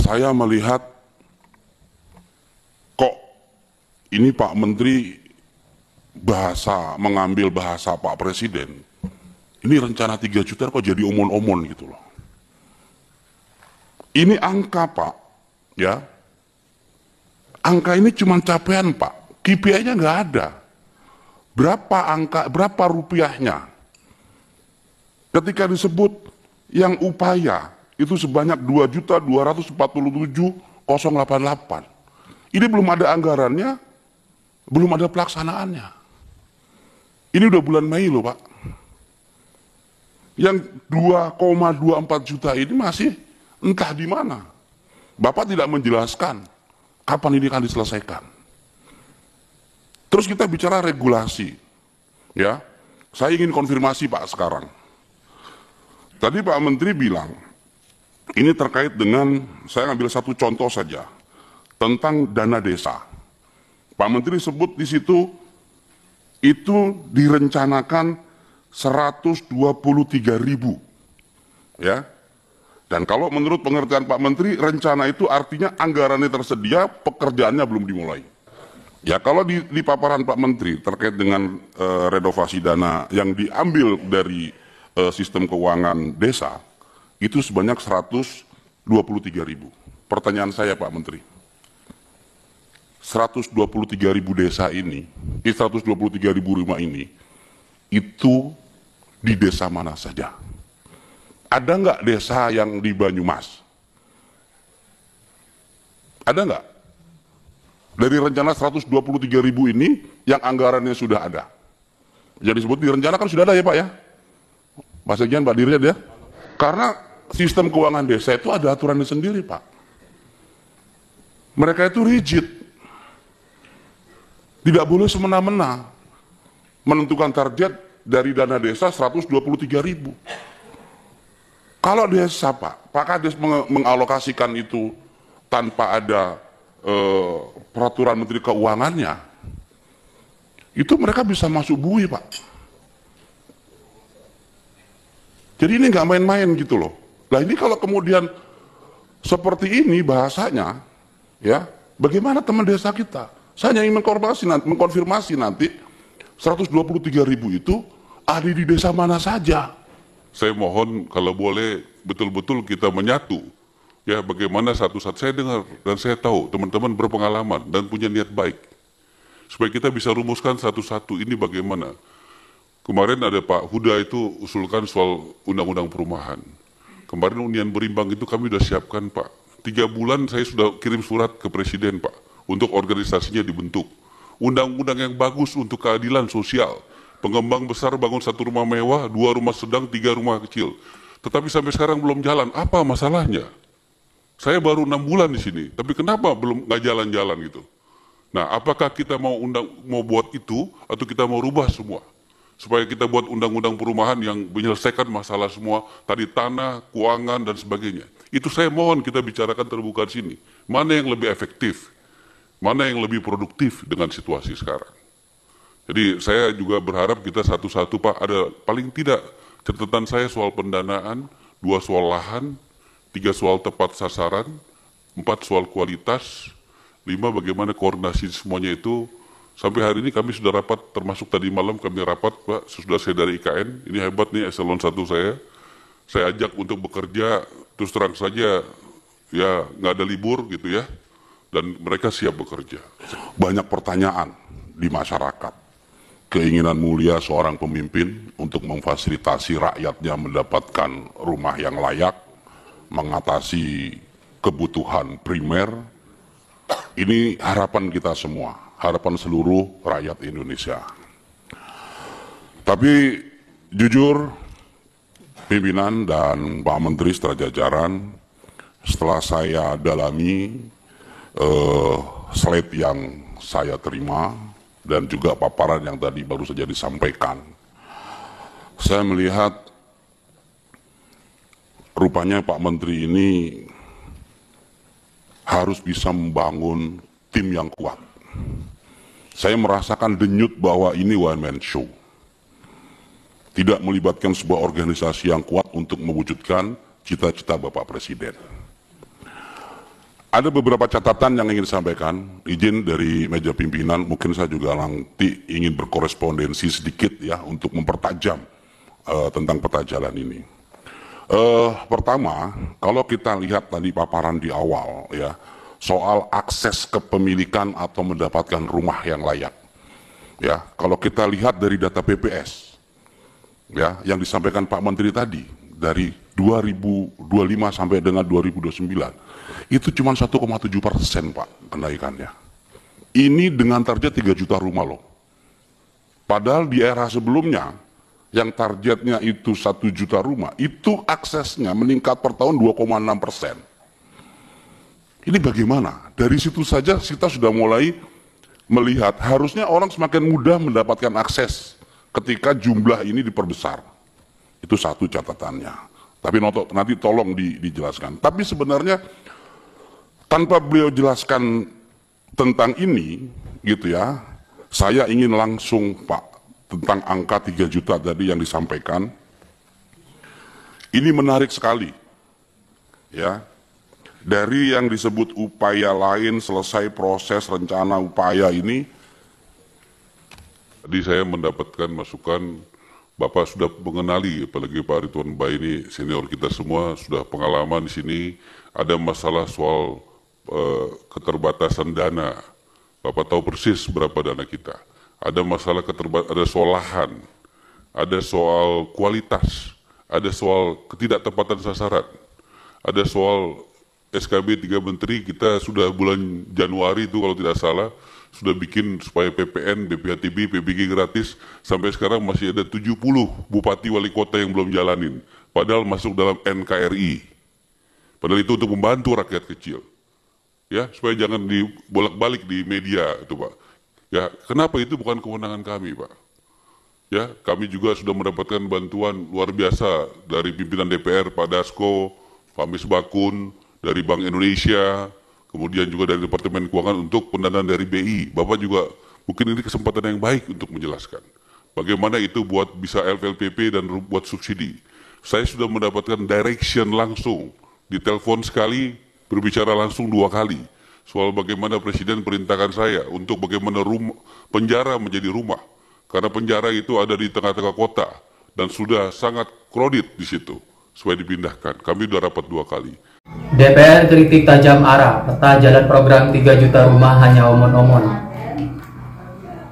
saya melihat kok ini Pak Menteri mengambil bahasa Pak Presiden. Ini rencana 3 juta kok jadi omon-omon gitu loh. Ini angka Pak, ya. Angka ini cuma capaian Pak, KPI-nya nggak ada. Berapa rupiahnya? Ketika disebut yang upaya itu sebanyak 2.247.088. Ini belum ada anggarannya, belum ada pelaksanaannya. Ini udah bulan Mei loh Pak. Yang 2,24 juta ini masih entah di mana. Bapak tidak menjelaskan kapan ini akan diselesaikan. Terus kita bicara regulasi, ya. Saya ingin konfirmasi Pak sekarang. Tadi Pak Menteri bilang, ini terkait dengan, saya ambil satu contoh saja, tentang dana desa. Pak Menteri sebut di situ, itu direncanakan 123.000, ya. Dan kalau menurut pengertian Pak Menteri, rencana itu artinya anggarannya tersedia, pekerjaannya belum dimulai. Ya kalau di paparan Pak Menteri terkait dengan renovasi dana yang diambil dari sistem keuangan desa, itu sebanyak 123.000. Pertanyaan saya Pak Menteri, 123.000 desa ini, 123.000 rumah ini, itu di desa mana saja? Ada nggak desa yang di Banyumas? Ada nggak? Dari rencana 123.000 ini, yang anggarannya sudah ada. Jadi disebut direncanakan sudah ada ya Pak ya? Pak Sekjen, Pak Dirjen ya? Karena sistem keuangan desa itu ada aturannya sendiri Pak. Mereka itu rigid. Tidak boleh semena-mena menentukan target dari dana desa 123.000. Kalau desa Pak Kades mengalokasikan itu tanpa ada peraturan Menteri Keuangannya, itu mereka bisa masuk bui Pak. Jadi ini nggak main-main gitu loh. Nah ini kalau kemudian seperti ini bahasanya, ya bagaimana teman desa kita? Saya hanya ingin mengkonfirmasi nanti 123.000 itu ada di desa mana saja. Saya mohon kalau boleh betul-betul kita menyatu. Ya bagaimana satu-satu saya dengar dan saya tahu teman-teman berpengalaman dan punya niat baik. Supaya kita bisa rumuskan satu-satu ini bagaimana. Kemarin ada Pak Huda itu usulkan soal undang-undang perumahan. Kemarin Unian Berimbang itu kami sudah siapkan Pak. 3 bulan saya sudah kirim surat ke Presiden Pak. Untuk organisasinya dibentuk. Undang-undang yang bagus untuk keadilan sosial. Pengembang besar bangun 1 rumah mewah, 2 rumah sedang, 3 rumah kecil. Tetapi sampai sekarang belum jalan. Apa masalahnya? Saya baru 6 bulan di sini, tapi kenapa belum nggak jalan-jalan gitu? Nah, apakah kita mau buat itu atau kita mau rubah semua? Supaya kita buat undang-undang perumahan yang menyelesaikan masalah semua, tadi tanah, keuangan dan sebagainya. Itu saya mohon kita bicarakan terbuka di sini. Mana yang lebih efektif? Mana yang lebih produktif dengan situasi sekarang? Jadi saya juga berharap kita satu-satu Pak, ada paling tidak catatan saya soal pendanaan, 2 soal lahan, 3 soal tepat sasaran, 4 soal kualitas, 5 bagaimana koordinasi semuanya itu. Sampai hari ini kami sudah rapat, termasuk tadi malam kami rapat Pak, sesudah saya dari IKN, ini hebat nih eselon 1 saya ajak untuk bekerja, terus terang saja ya nggak ada libur gitu ya, dan mereka siap bekerja. Banyak pertanyaan di masyarakat. Keinginan mulia seorang pemimpin untuk memfasilitasi rakyatnya mendapatkan rumah yang layak, mengatasi kebutuhan primer, ini harapan kita semua, harapan seluruh rakyat Indonesia. Tapi jujur, pimpinan dan Pak Menteri setelah jajaran, setelah saya dalami slide yang saya terima, dan juga paparan yang tadi baru saja disampaikan, saya melihat rupanya Pak Menteri ini harus bisa membangun tim yang kuat. Saya merasakan denyut bahwa ini one man show. Tidak melibatkan sebuah organisasi yang kuat untuk mewujudkan cita-cita Bapak Presiden. Ada beberapa catatan yang ingin disampaikan, izin dari meja pimpinan, mungkin saya juga nanti ingin berkorespondensi sedikit ya untuk mempertajam tentang peta jalan ini. Pertama, kalau kita lihat tadi paparan di awal ya, soal akses kepemilikan atau mendapatkan rumah yang layak. Ya, kalau kita lihat dari data BPS, ya, yang disampaikan Pak Menteri tadi, dari 2025 sampai dengan 2029, itu cuma 1,7% Pak kenaikannya. Ini dengan target 3 juta rumah loh. Padahal di era sebelumnya, yang targetnya itu 1 juta rumah, itu aksesnya meningkat per tahun 2,6%. Ini bagaimana? Dari situ saja kita sudah mulai melihat harusnya orang semakin mudah mendapatkan akses ketika jumlah ini diperbesar. Itu satu catatannya. Tapi nanti tolong dijelaskan. Tapi sebenarnya tanpa beliau jelaskan tentang ini, gitu ya, saya ingin langsung Pak, tentang angka 3 juta tadi yang disampaikan. Ini menarik sekali. Ya. Dari yang disebut upaya lain selesai proses rencana upaya ini, tadi saya mendapatkan masukan, Bapak sudah mengenali, apalagi Pak Ridwan Bay ini senior kita semua, sudah pengalaman di sini, ada masalah soal keterbatasan dana. Bapak tahu persis berapa dana kita. Ada masalah ada soal lahan, ada soal kualitas, ada soal ketidaktepatan sasaran, ada soal SKB 3 Menteri. Kita sudah bulan Januari itu kalau tidak salah, sudah bikin supaya PPN, BPHTB, PBG gratis, sampai sekarang masih ada 70 bupati wali kota yang belum jalanin, padahal masuk dalam NKRI. Padahal itu untuk membantu rakyat kecil. Ya, supaya jangan dibolak-balik di media itu Pak. Ya, kenapa itu bukan kewenangan kami Pak? Ya, kami juga sudah mendapatkan bantuan luar biasa dari pimpinan DPR, Pak Dasko, Pak Misbakun, dari Bank Indonesia, kemudian juga dari Departemen Keuangan untuk pendanaan dari BI. Bapak juga mungkin ini kesempatan yang baik untuk menjelaskan bagaimana itu buat bisa LPLPP dan buat subsidi. Saya sudah mendapatkan direction langsung, ditelepon sekali, berbicara langsung 2 kali soal bagaimana Presiden perintahkan saya untuk bagaimana penjara menjadi rumah, karena penjara itu ada di tengah-tengah kota dan sudah sangat kredit di situ supaya dipindahkan. Kami sudah rapat 2 kali. DPR kritik tajam arah peta jalan program 3 juta rumah hanya omon-omon.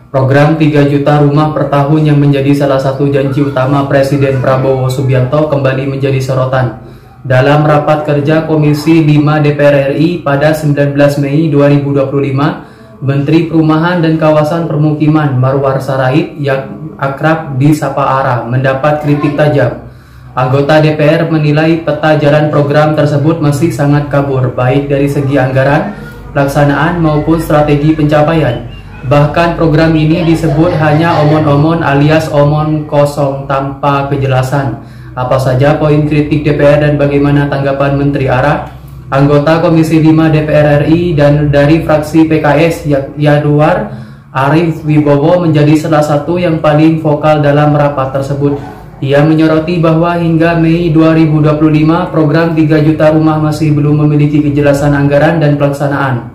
Program 3 juta rumah per tahun yang menjadi salah satu janji utama Presiden Prabowo Subianto kembali menjadi sorotan. Dalam rapat kerja Komisi 5 DPR RI pada 19 Mei 2025, Menteri Perumahan dan Kawasan Permukiman Marwar Sarait yang akrab disapa Ara mendapat kritik tajam. Anggota DPR menilai peta jalan program tersebut masih sangat kabur, baik dari segi anggaran, pelaksanaan maupun strategi pencapaian. Bahkan program ini disebut hanya omon-omon alias omon kosong tanpa kejelasan. Apa saja poin kritik DPR dan bagaimana tanggapan Menteri Ara? Anggota Komisi 5 DPR RI dan dari fraksi PKS Yanuar Arif Wibowo menjadi salah satu yang paling vokal dalam rapat tersebut. Ia menyoroti bahwa hingga Mei 2025 program 3 juta rumah masih belum memiliki kejelasan anggaran dan pelaksanaan.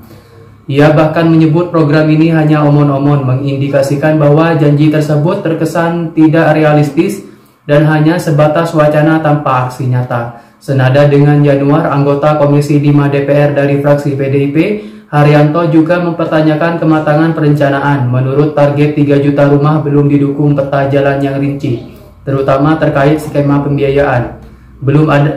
Ia bahkan menyebut program ini hanya omon-omon, mengindikasikan bahwa janji tersebut terkesan tidak realistis dan hanya sebatas wacana tanpa aksi nyata. Senada dengan Januar, anggota Komisi 5 DPR dari fraksi PDIP, Haryanto juga mempertanyakan kematangan perencanaan. Menurut target 3 juta rumah belum didukung peta jalan yang rinci, terutama terkait skema pembiayaan.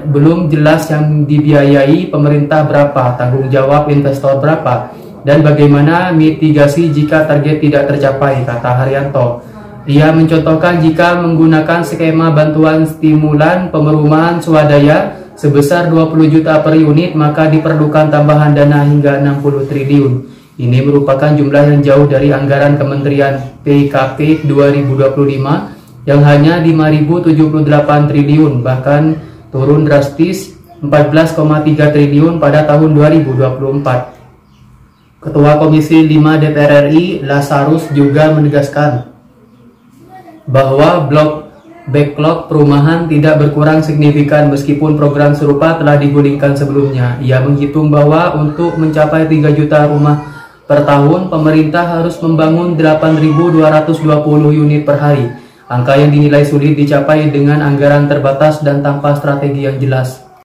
Belum jelas yang dibiayai pemerintah berapa, tanggung jawab investor berapa, dan bagaimana mitigasi jika target tidak tercapai, kata Haryanto. Ia mencontohkan jika menggunakan skema bantuan stimulan perumahan swadaya sebesar 20 juta per unit, maka diperlukan tambahan dana hingga 60 triliun. Ini merupakan jumlah yang jauh dari anggaran Kementerian PKP 2025 yang hanya 5.078 triliun, bahkan turun drastis 14,3 triliun pada tahun 2024. Ketua Komisi 5 DPR RI, Lazarus, juga menegaskan bahwa blok Backlog perumahan tidak berkurang signifikan meskipun program serupa telah digulingkan sebelumnya. Ia menghitung bahwa untuk mencapai 3 juta rumah per tahun, pemerintah harus membangun 8.220 unit per hari. Angka yang dinilai sulit dicapai dengan anggaran terbatas dan tanpa strategi yang jelas.